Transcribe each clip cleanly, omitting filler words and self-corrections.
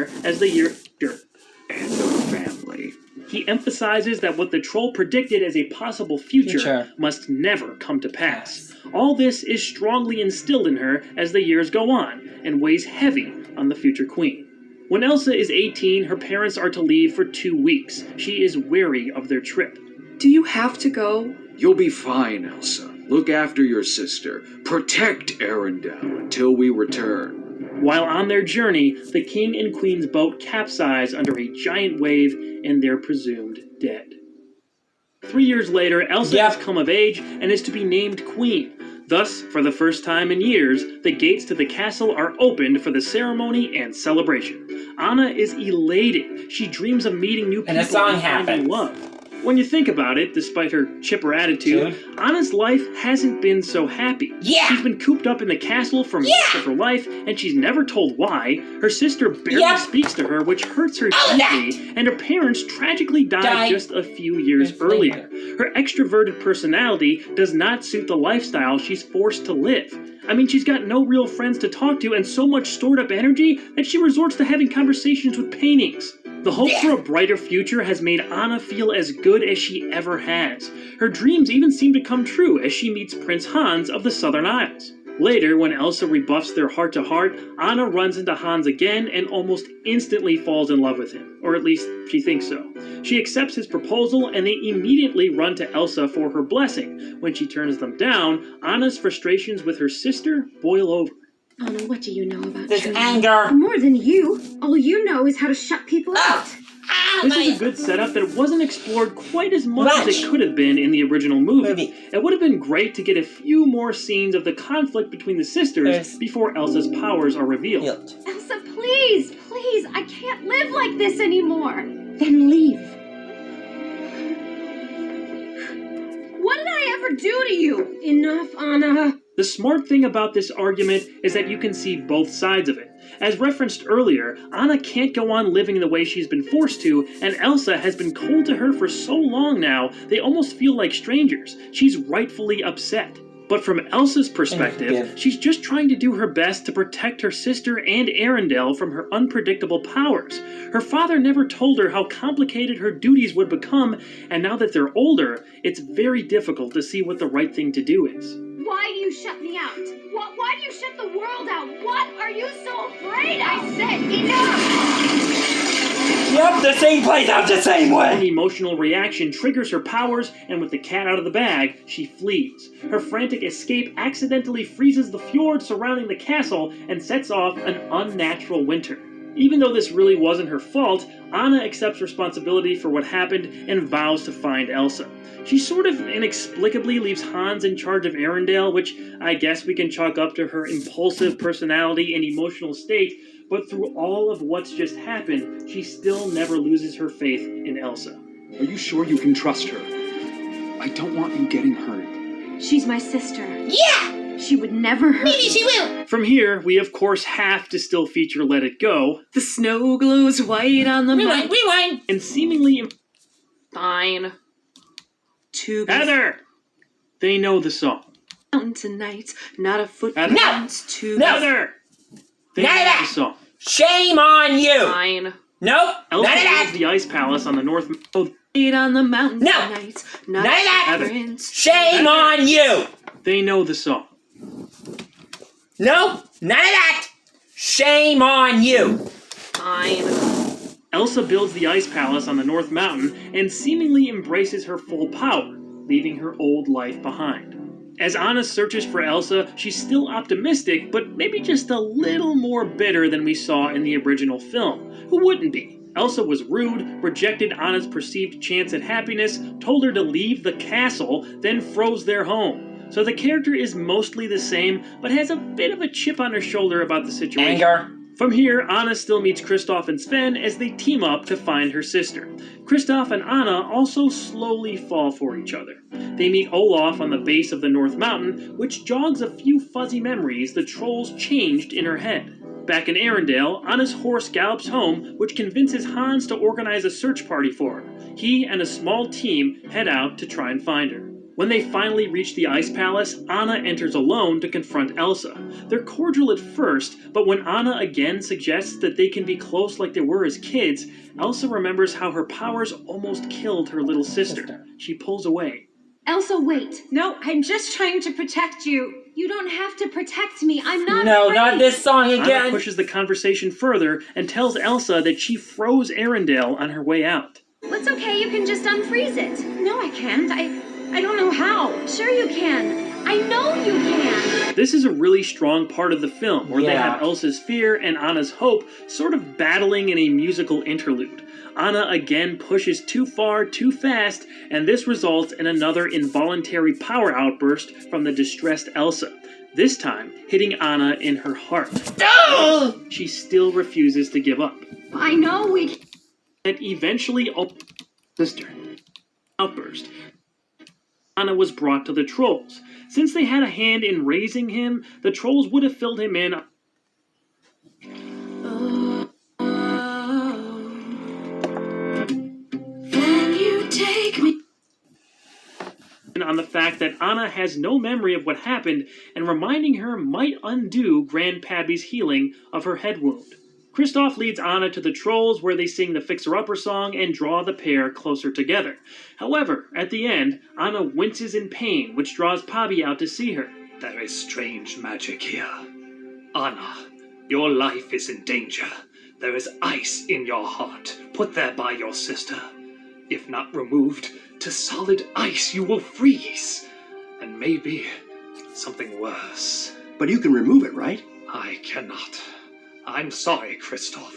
her as the year And the family. he emphasizes that what the troll predicted as a possible future must never come to pass. All this is strongly instilled in her as the years go on, and weighs heavy on the future queen. When Elsa is 18, her parents are to leave for 2 weeks. She is wary of their trip. Do you have to go? You'll be fine, Elsa. Look after your sister. Protect Arendelle until we return. While on their journey, the king and queen's boat capsize under a giant wave and they're presumed dead. 3 years later, Elsa has come of age and is to be named queen. Thus, for the first time in years, the gates to the castle are opened for the ceremony and celebration. Anna is elated. She dreams of meeting new people and finding love. When you think about it, despite her chipper attitude, Anna's life hasn't been so happy. She's been cooped up in the castle for most of her life, and she's never told why. Her sister barely speaks to her, which hurts her deeply, and her parents tragically died just a few years earlier. Her extroverted personality does not suit the lifestyle she's forced to live. I mean, she's got no real friends to talk to and so much stored up energy that she resorts to having conversations with paintings. The hope for a brighter future has made Anna feel as good as she ever has. Her dreams even seem to come true as she meets Prince Hans of the Southern Isles. Later, when Elsa rebuffs their heart-to-heart, Anna runs into Hans again and almost instantly falls in love with him. Or at least, she thinks so. She accepts his proposal and they immediately run to Elsa for her blessing. When she turns them down, Anna's frustrations with her sister boil over. Anna, what do you know about There's dreams? anger. More than you. All you know is how to shut people out. This is a good setup that wasn't explored quite as much as it could have been in the original movie. It would have been great to get a few more scenes of the conflict between the sisters before Elsa's powers are revealed. Elsa, please, please, I can't live like this anymore. Then leave. What did I ever do to you? Enough, Anna. The smart thing about this argument is that you can see both sides of it. As referenced earlier, Anna can't go on living the way she's been forced to, and Elsa has been cold to her for so long now, they almost feel like strangers. She's rightfully upset. But from Elsa's perspective, she's just trying to do her best to protect her sister and Arendelle from her unpredictable powers. Her father never told her how complicated her duties would become, and now that they're older, it's very difficult to see what the right thing to do is. Why do you shut me out? Why do you shut the world out? What are you so afraid? I said enough! Yep, the scene plays out the same way. An emotional reaction triggers her powers, and with the cat out of the bag, she flees. Her frantic escape accidentally freezes the fjord surrounding the castle and sets off an unnatural winter. Even though this really wasn't her fault, Anna accepts responsibility for what happened and vows to find Elsa. She sort of inexplicably leaves Hans in charge of Arendelle, which I guess we can chalk up to her impulsive personality and emotional state, but through all of what's just happened, she still never loses her faith in Elsa. Are you sure you can trust her? I don't want you getting hurt. She's my sister. Yeah! She would never hurt Maybe she will! From here, we of course have to still feature Let It Go. The snow glows white on the Rewind, rewind! And seemingly... Fine. Heather! They know the song. Mountain tonight, not a foot Heather! to Heather! They None of know that! the song. Shame on you! Fine. Nope! Elsa None of builds that! the Ice Palace on the North... Oh, On the mountain No! tonight, not None of that! Heather. prince. Shame on you! they know the song. Nope! None of that! Shame on you! Fine. Elsa builds the Ice Palace on the North Mountain and seemingly embraces her full power, leaving her old life behind. As Anna searches for Elsa, she's still optimistic, but maybe just a little more bitter than we saw in the original film. Who wouldn't be? Elsa was rude, rejected Anna's perceived chance at happiness, told her to leave the castle, then froze their home. So the character is mostly the same, but has a bit of a chip on her shoulder about the situation. Anger. From here, Anna still meets Kristoff and Sven as they team up to find her sister. Kristoff and Anna also slowly fall for each other. They meet Olaf on the base of the North Mountain, which jogs a few fuzzy memories the trolls changed in her head. Back in Arendelle, Anna's horse gallops home, which convinces Hans to organize a search party for her. He and a small team head out to try and find her. When they finally reach the Ice Palace, Anna enters alone to confront Elsa. They're cordial at first, but when Anna again suggests that they can be close like they were as kids, Elsa remembers how her powers almost killed her little sister. She pulls away. Elsa, wait. No, I'm just trying to protect you. You don't have to protect me. I'm not No, afraid. not this song Anna again. pushes the conversation further and tells Elsa that she froze Arendelle on her way out. It's okay. You can just unfreeze it. No, I can't. I don't know how. Sure you can. I know you can. This is a really strong part of the film, where they Yeah. have Elsa's fear and Anna's hope sort of battling in a musical interlude. Anna again pushes too far, too fast, and this results in another involuntary power outburst from the distressed Elsa, this time hitting Anna in her heart. She still refuses to give up. I know we. And eventually, sister outburst. Anna was brought to the trolls. Since they had a hand in raising him, the trolls would have filled him in. Then you take me. On the fact that Anna has no memory of what happened, and reminding her might undo Grandpappy's healing of her head wound. Kristoff leads Anna to the trolls, where they sing the Fixer-Upper song and draw the pair closer together. However, at the end, Anna winces in pain, which draws Pabi out to see her. There is strange magic here. Anna, your life is in danger. There is ice in your heart, put there by your sister. If not removed, to solid ice you will freeze. And maybe something worse. But you can remove it, right? I cannot. I'm sorry, Kristoff.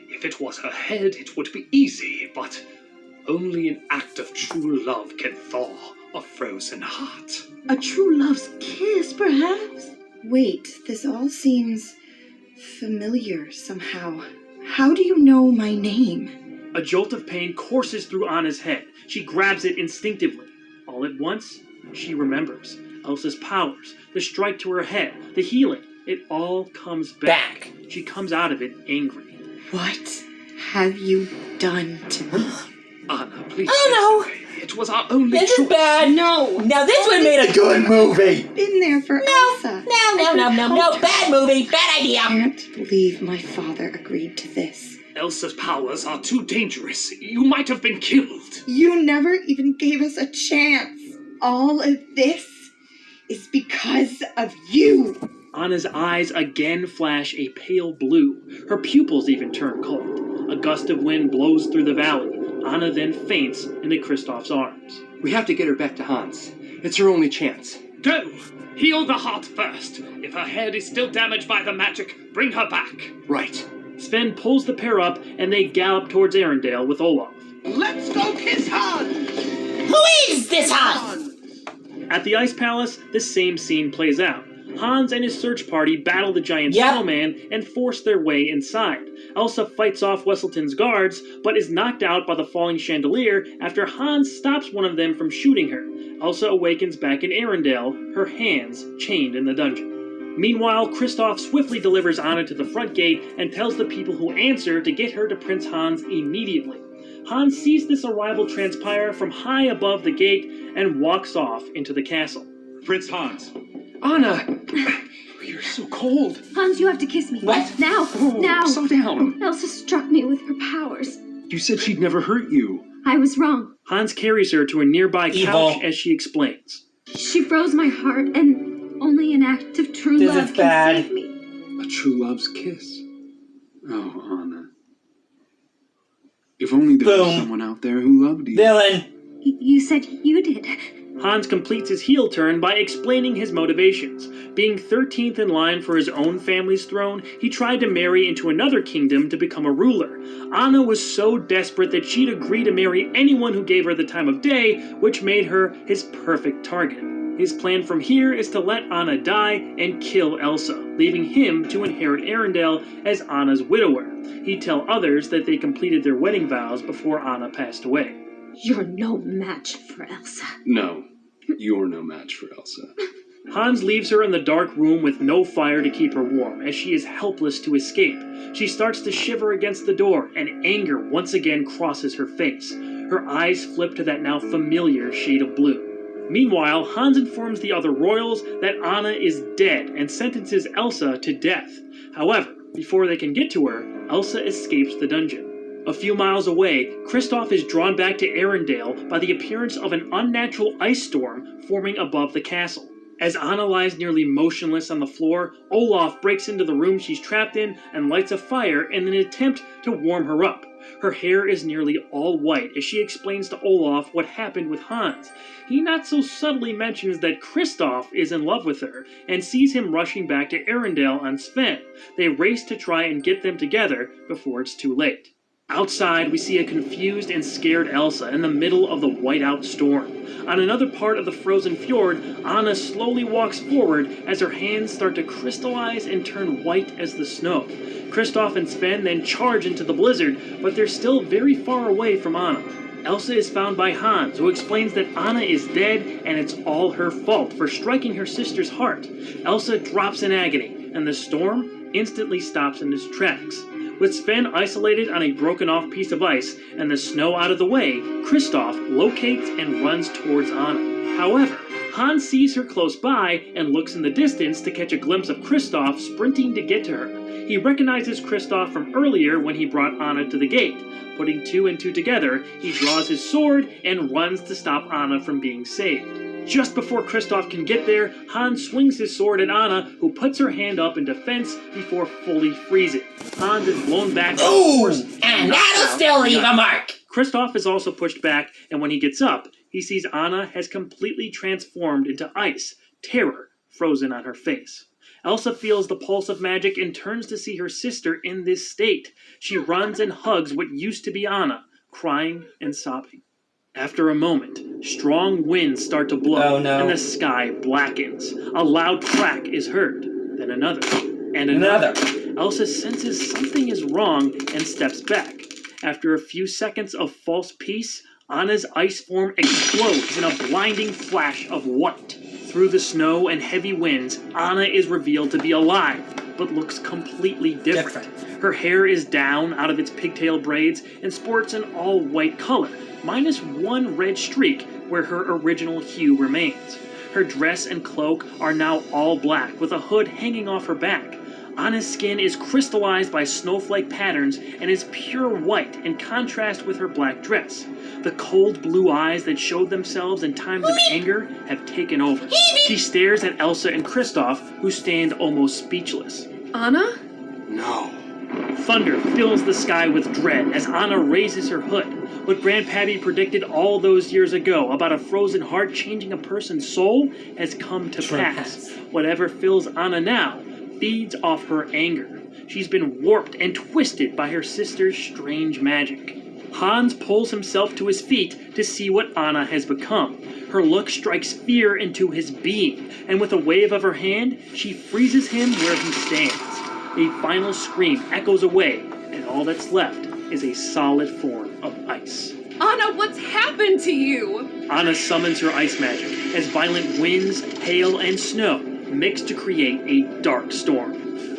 If it was her head, it would be easy, but only an act of true love can thaw a frozen heart. A true love's kiss, perhaps? Wait, this all seems familiar somehow. How do you know my name? A jolt of pain courses through Anna's head. She grabs it instinctively. All at once, she remembers Elsa's powers, the strike to her head, the healing. It all comes back. She comes out of it angry. What have you done to me? Anna, please. Oh, no. It was our only This choice. is bad. No. Now this would have made a good movie. Been there for Elsa. No. Bad movie. Bad idea. I can't believe my father agreed to this. Elsa's powers are too dangerous. You might have been killed. You never even gave us a chance. All of this is because of you. Anna's eyes again flash a pale blue. Her pupils even turn cold. A gust of wind blows through the valley. Anna then faints into Kristoff's arms. We have to get her back to Hans. It's her only chance. Go! Heal the heart first. If her head is still damaged by the magic, bring her back. Right. Sven pulls the pair up and they gallop towards Arendelle with Olaf. Let's go kiss Hans! Who is this Hans? At the Ice Palace, the same scene plays out. Hans and his search party battle the giant snowman and force their way inside. Elsa fights off Wesselton's guards, but is knocked out by the falling chandelier after Hans stops one of them from shooting her. Elsa awakens back in Arendelle, her hands chained in the dungeon. Meanwhile, Kristoff swiftly delivers Anna to the front gate and tells the people who answer to get her to Prince Hans immediately. Hans sees this arrival transpire from high above the gate and walks off into the castle. Prince Hans. Anna! You're so cold. Hans, you have to kiss me. What? Now. Oh, Now. slow down. Elsa struck me with her powers. You said she'd never hurt you. I was wrong. Hans carries her to a nearby couch as she explains. She froze my heart, and only an act of true This love is can bad. save me. A true love's kiss. Oh, Anna. If only there was someone out there who loved you. Villain. You said you did. Hans completes his heel turn by explaining his motivations. Being 13th in line for his own family's throne, he tried to marry into another kingdom to become a ruler. Anna was so desperate that she'd agree to marry anyone who gave her the time of day, which made her his perfect target. His plan from here is to let Anna die and kill Elsa, leaving him to inherit Arendelle as Anna's widower. He'd tell others that they completed their wedding vows before Anna passed away. You're no match for Elsa. No, you're no match for Elsa. Hans leaves her in the dark room with no fire to keep her warm, as she is helpless to escape. She starts to shiver against the door, and anger once again crosses her face. Her eyes flip to that now familiar shade of blue. Meanwhile, Hans informs the other royals that Anna is dead and sentences Elsa to death. However, before they can get to her, Elsa escapes the dungeon. A few miles away, Kristoff is drawn back to Arendelle by the appearance of an unnatural ice storm forming above the castle. As Anna lies nearly motionless on the floor, Olaf breaks into the room she's trapped in and lights a fire in an attempt to warm her up. Her hair is nearly all white as she explains to Olaf what happened with Hans. He not so subtly mentions that Kristoff is in love with her and sees him rushing back to Arendelle on Sven. They race to try and get them together before it's too late. Outside, we see a confused and scared Elsa in the middle of the whiteout storm. On another part of the frozen fjord, Anna slowly walks forward as her hands start to crystallize and turn white as the snow. Kristoff and Sven then charge into the blizzard, but they're still very far away from Anna. Elsa is found by Hans, who explains that Anna is dead and it's all her fault for striking her sister's heart. Elsa drops in agony, and the storm instantly stops in its tracks. With Sven isolated on a broken-off piece of ice and the snow out of the way, Kristoff locates and runs towards Anna. However, Hans sees her close by and looks in the distance to catch a glimpse of Kristoff sprinting to get to her. He recognizes Kristoff from earlier when he brought Anna to the gate. Putting two and two together, he draws his sword and runs to stop Anna from being saved. Just before Kristoff can get there, Hans swings his sword at Anna, who puts her hand up in defense before fully freezing. Hans is blown back. Ooh, and that'll still leave a mark. Kristoff is also pushed back, and when he gets up, he sees Anna has completely transformed into ice, terror frozen on her face. Elsa feels the pulse of magic and turns to see her sister in this state. She runs and hugs what used to be Anna, crying and sobbing. After a moment, strong winds start to blow, and the sky blackens. A loud crack is heard, then another, and another. Elsa senses something is wrong and steps back. After a few seconds of false peace, Anna's ice form explodes in a blinding flash of white. Through the snow and heavy winds, Anna is revealed to be alive, but looks completely different. Her hair is down out of its pigtail braids and sports an all-white color, minus one red streak where her original hue remains. Her dress and cloak are now all black with a hood hanging off her back. Anna's skin is crystallized by snowflake patterns and is pure white in contrast with her black dress. The cold blue eyes that showed themselves in times of anger have taken over. She stares at Elsa and Kristoff, who stand almost speechless. Anna? No. Thunder fills the sky with dread as Anna raises her hood. What Grandpappy predicted all those years ago about a frozen heart changing a person's soul has come to pass. Whatever fills Anna now feeds off her anger. She's been warped and twisted by her sister's strange magic. Hans pulls himself to his feet to see what Anna has become. Her look strikes fear into his being, and with a wave of her hand, she freezes him where he stands. A final scream echoes away, and all that's left is a solid form of ice. Anna, what's happened to you? Anna summons her ice magic as violent winds, hail, and snow mix to create a dark storm.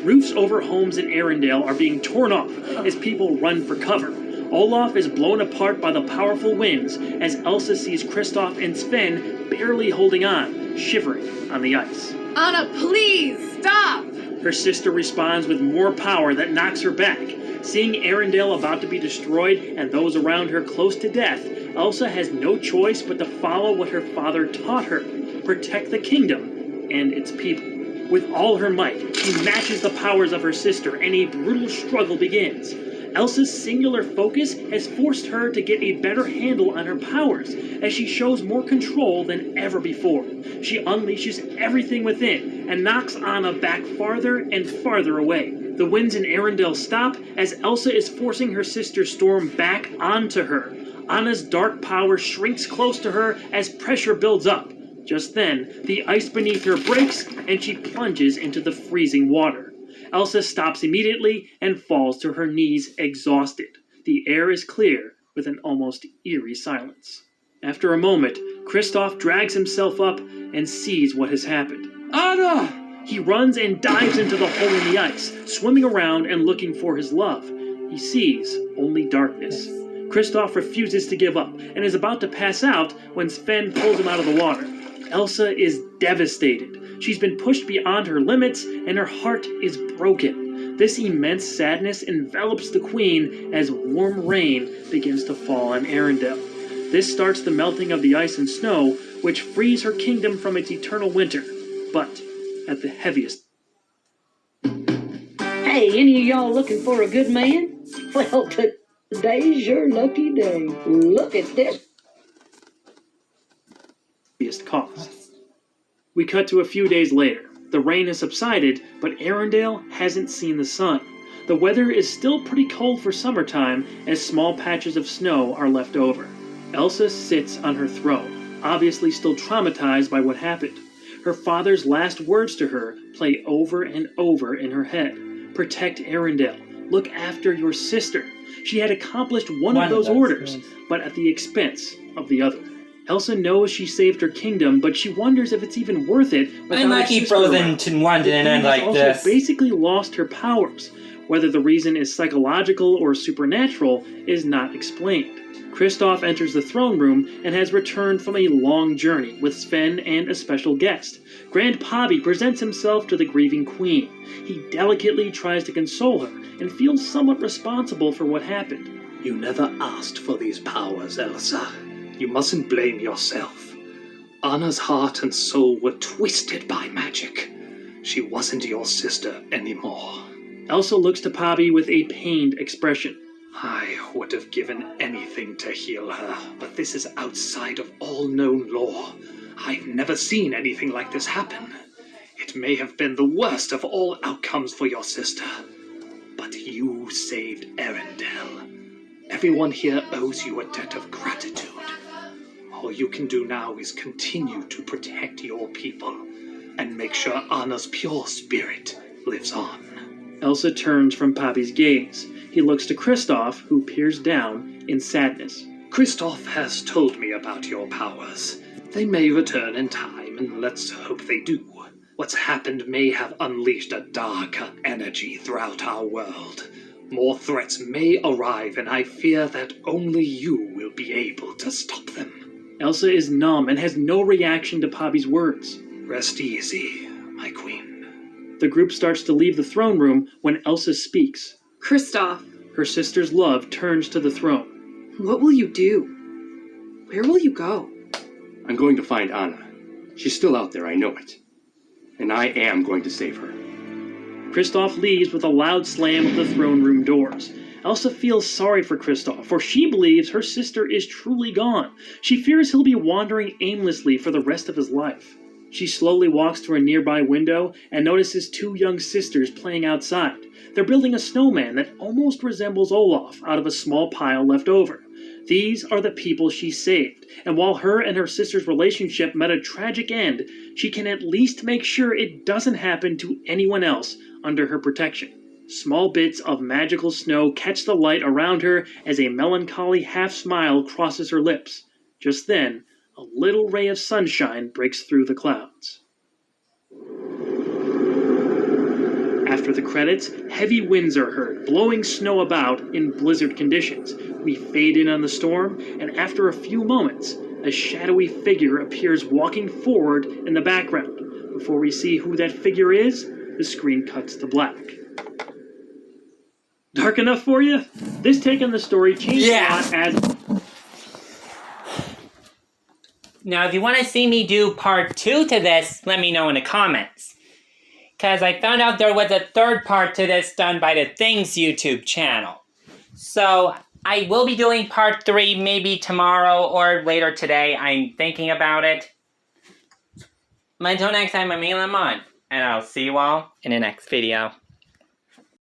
Roofs over homes in Arendelle are being torn off as people run for cover. Olaf is blown apart by the powerful winds as Elsa sees Kristoff and Sven barely holding on, shivering on the ice. Anna, please, stop! Her sister responds with more power that knocks her back. Seeing Arendelle about to be destroyed and those around her close to death, Elsa has no choice but to follow what her father taught her: protect the kingdom and its people. With all her might, she matches the powers of her sister and a brutal struggle begins. Elsa's singular focus has forced her to get a better handle on her powers as she shows more control than ever before. She unleashes everything within and knocks Anna back farther and farther away. The winds in Arendelle stop as Elsa is forcing her sister Storm back onto her. Anna's dark power shrinks close to her as pressure builds up. Just then, the ice beneath her breaks and she plunges into the freezing water. Elsa stops immediately and falls to her knees exhausted. The air is clear with an almost eerie silence. After a moment, Kristoff drags himself up and sees what has happened. Anna! He runs and dives into the hole in the ice, swimming around and looking for his love. He sees only darkness. Kristoff refuses to give up and is about to pass out when Sven pulls him out of the water. Elsa is devastated. She's been pushed beyond her limits, and her heart is broken. This immense sadness envelops the queen as warm rain begins to fall on Arendelle. This starts the melting of the ice and snow, which frees her kingdom from its eternal winter, but at the heaviest. Hey, any of y'all looking for a good man? Well, today's your lucky day. Look at this. Cost. We cut to a few days later. The rain has subsided, but Arendelle hasn't seen the sun. The weather is still pretty cold for summertime, as small patches of snow are left over. Elsa sits on her throne, obviously still traumatized by what happened. Her father's last words to her play over and over in her head. Protect Arendelle. Look after your sister. She had accomplished one of those orders, but at the expense of the other. Elsa knows she saved her kingdom, but she wonders if it's even worth it. I'm lucky frozen to London and like also this. Basically lost her powers. Whether the reason is psychological or supernatural is not explained. Kristoff enters the throne room and has returned from a long journey with Sven and a special guest. Grand Pabbie presents himself to the grieving queen. He delicately tries to console her and feels somewhat responsible for what happened. You never asked for these powers, Elsa. You mustn't blame yourself. Anna's heart and soul were twisted by magic. She wasn't your sister anymore. Elsa looks to Pabbie with a pained expression. I would have given anything to heal her, but this is outside of all known law. I've never seen anything like this happen. It may have been the worst of all outcomes for your sister, but you saved Arendelle. Everyone here owes you a debt of gratitude. All you can do now is continue to protect your people and make sure Anna's pure spirit lives on. Elsa turns from Pabbie's gaze. He looks to Kristoff, who peers down in sadness. Kristoff has told me about your powers. They may return in time, and let's hope they do. What's happened may have unleashed a darker energy throughout our world. More threats may arrive, and I fear that only you will be able to stop them. Elsa is numb and has no reaction to Pabbie's words. Rest easy, my queen. The group starts to leave the throne room when Elsa speaks. Kristoff. Her sister's love turns to the throne. What will you do? Where will you go? I'm going to find Anna. She's still out there, I know it. And I am going to save her. Kristoff leaves with a loud slam of the throne room doors. Elsa feels sorry for Kristoff, for she believes her sister is truly gone. She fears he'll be wandering aimlessly for the rest of his life. She slowly walks to a nearby window and notices two young sisters playing outside. They're building a snowman that almost resembles Olaf out of a small pile left over. These are the people she saved, and while her and her sister's relationship met a tragic end, she can at least make sure it doesn't happen to anyone else under her protection. Small bits of magical snow catch the light around her as a melancholy half-smile crosses her lips. Just then, a little ray of sunshine breaks through the clouds. After the credits, heavy winds are heard, blowing snow about in blizzard conditions. We fade in on the storm, and after a few moments, a shadowy figure appears walking forward in the background. Before we see who that figure is, the screen cuts to black. Dark enough for you? This take on the story changed a lot as... Now, if you want to see me do part 2 to this, let me know in the comments. Because I found out there was a third part to this done by the Things YouTube channel. So, I will be doing part 3 maybe tomorrow or later today. I'm thinking about it. But until next time, I'm Elon Mon, and I'll see you all in the next video.